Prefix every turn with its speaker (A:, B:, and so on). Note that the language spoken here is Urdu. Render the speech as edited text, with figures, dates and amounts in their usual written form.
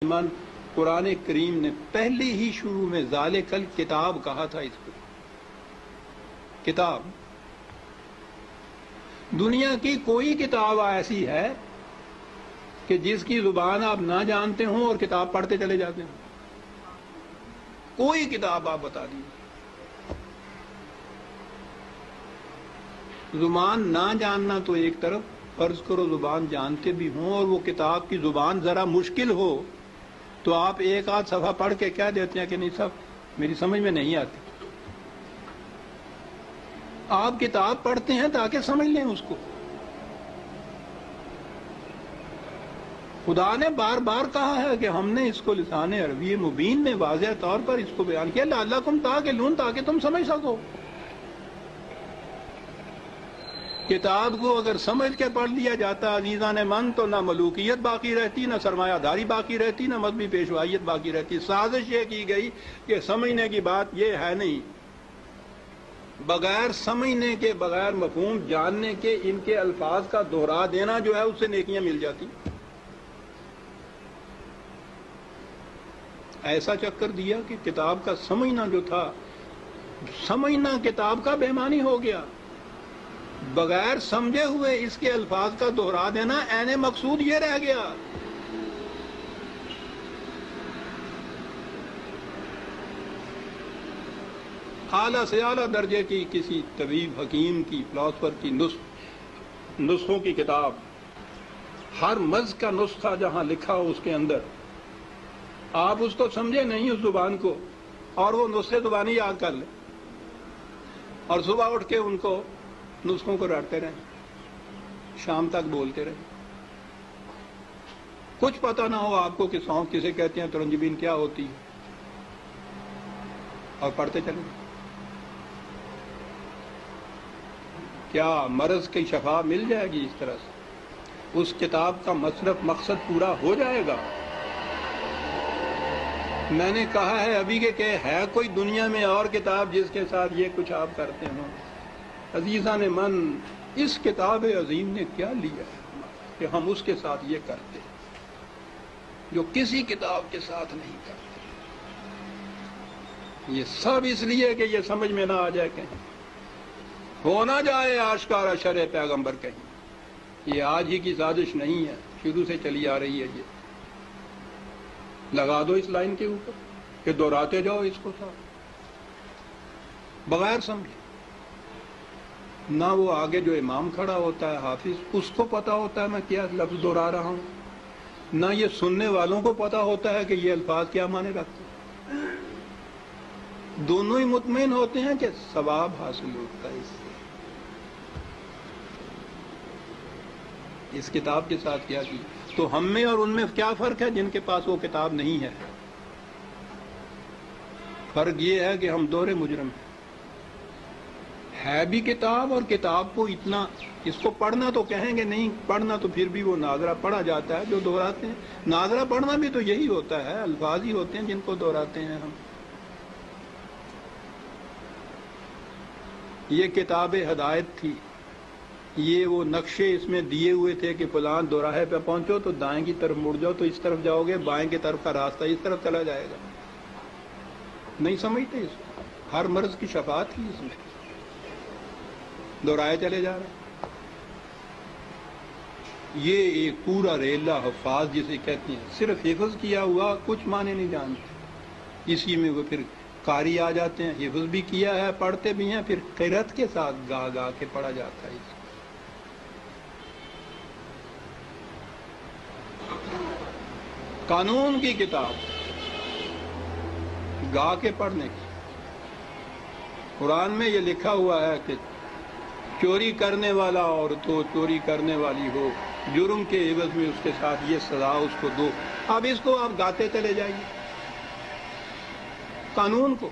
A: من قرآن کریم نے پہلے ہی شروع میں ذالکل کتاب کہا تھا. اس کو کتاب، دنیا کی کوئی کتاب ایسی ہے کہ جس کی زبان آپ نہ جانتے ہوں اور کتاب پڑھتے چلے جاتے ہیں؟ کوئی کتاب آپ بتا دیجیے. زبان نہ جاننا تو ایک طرف، فرض کرو زبان جانتے بھی ہوں اور وہ کتاب کی زبان ذرا مشکل ہو تو آپ ایک آدھ صفحہ پڑھ کے کہہ دیتے ہیں کہ نہیں صاحب میری سمجھ میں نہیں آتی. آپ کتاب پڑھتے ہیں تاکہ سمجھ لیں اس کو. خدا نے بار بار کہا ہے کہ ہم نے اس کو لسان عربی مبین میں واضح طور پر اس کو بیان کیا، لعلکم تعقلون، تاکہ تم سمجھ سکو. کتاب کو اگر سمجھ کے پڑھ لیا جاتا عزیزان من تو نہ ملوکیت باقی رہتی، نہ سرمایہ داری باقی رہتی، نہ مذہبی پیشوائیت باقی رہتی. سازش یہ کی گئی کہ سمجھنے کی بات یہ ہے نہیں، بغیر سمجھنے کے، بغیر مفہوم جاننے کے ان کے الفاظ کا دہرا دینا جو ہے اس سے نیکیاں مل جاتی. ایسا چکر دیا کہ کتاب کا سمجھنا جو تھا، سمجھنا کتاب کا بے معنی ہو گیا. بغیر سمجھے ہوئے اس کے الفاظ کا دہرا دینا عین مقصود یہ رہ گیا. اعلیٰ سے اعلیٰ درجے کی کسی طبیب، حکیم کی، فلاسفر کی نسخوں کی کتاب، ہر مرض کا نسخہ جہاں لکھا ہو اس کے اندر، آپ اس کو سمجھے نہیں اس زبان کو اور وہ نسخے زبانی یاد کر لیں اور صبح اٹھ کے ان کو نسخوں کو رٹتے رہیں، شام تک بولتے رہیں. کچھ پتہ نہ ہو آپ کو کہ سونف کسے کہتے ہیں، ترنجبین کیا ہوتی ہے، اور پڑھتے چلیں. کیا مرض کی شفا مل جائے گی اس طرح سے؟ اس کتاب کا مقصد پورا ہو جائے گا. میں نے کہا ہے ابھی کہ ہے کوئی دنیا میں اور کتاب جس کے ساتھ یہ کچھ آپ کرتے ہوں؟ عزیزان من، اس کتاب عظیم نے کیا لیا ہے کہ ہم اس کے ساتھ یہ کرتے جو کسی کتاب کے ساتھ نہیں کرتے. یہ سب اس لیے کہ یہ سمجھ میں نہ آ جائے، کہیں ہو نہ جائے آشکارا شرع پیغمبر کہیں. یہ آج ہی کی سازش نہیں ہے، شروع سے چلی آ رہی ہے. یہ لگا دو اس لائن کے اوپر کہ دہراتے جاؤ اس کو ساتھ، بغیر سمجھے. نہ وہ آگے جو امام کھڑا ہوتا ہے حافظ، اس کو پتا ہوتا ہے میں کیا لفظ دہرا رہا ہوں، نہ یہ سننے والوں کو پتا ہوتا ہے کہ یہ الفاظ کیا معنی رکھتے ہیں. دونوں ہی مطمئن ہوتے ہیں کہ ثواب حاصل ہوتا ہے اس سے. اس کتاب کے ساتھ کیا کی تو ہم میں اور ان میں کیا فرق ہے جن کے پاس وہ کتاب نہیں ہے؟ فرق یہ ہے کہ ہم دوہرے مجرم ہیں. ہے بھی کتاب، اور کتاب کو اتنا، اس کو پڑھنا تو کہیں گے نہیں، پڑھنا تو پھر بھی وہ ناظرہ پڑھا جاتا ہے جو دہراتے ہیں. ناظرہ پڑھنا بھی تو یہی ہوتا ہے، الفاظ ہی ہوتے ہیں جن کو دہراتے ہیں ہم. یہ کتاب ہدایت تھی، یہ وہ نقشے اس میں دیے ہوئے تھے کہ فلاں دوراہے پہ پہنچو تو دائیں کی طرف مڑ جاؤ تو اس طرف جاؤ گے، بائیں کی طرف کا راستہ اس طرف چلا جائے گا. نہیں سمجھتے اس کو. ہر مرض کی شفا تھی اس میں، دہرائے چلے جا رہے ہیں. یہ ایک پورا ریلا حفاظ جسے کہتے ہیں، صرف حفظ کیا ہوا، کچھ معنی نہیں جانتے. اسی میں وہ پھر قاری آ جاتے ہیں، حفظ بھی کیا ہے، پڑھتے بھی ہیں، پھر قرأت کے ساتھ گا گا کے پڑھا جاتا ہے. قانون کی کتاب گا کے پڑھنے کی. قرآن میں یہ لکھا ہوا ہے کہ چوری کرنے والا عورت ہو، چوری کرنے والی ہو، جرم کے عوض میں اس کے ساتھ یہ سزا اس کو دو. اب اس کو آپ گاتے چلے جائیے قانون کو.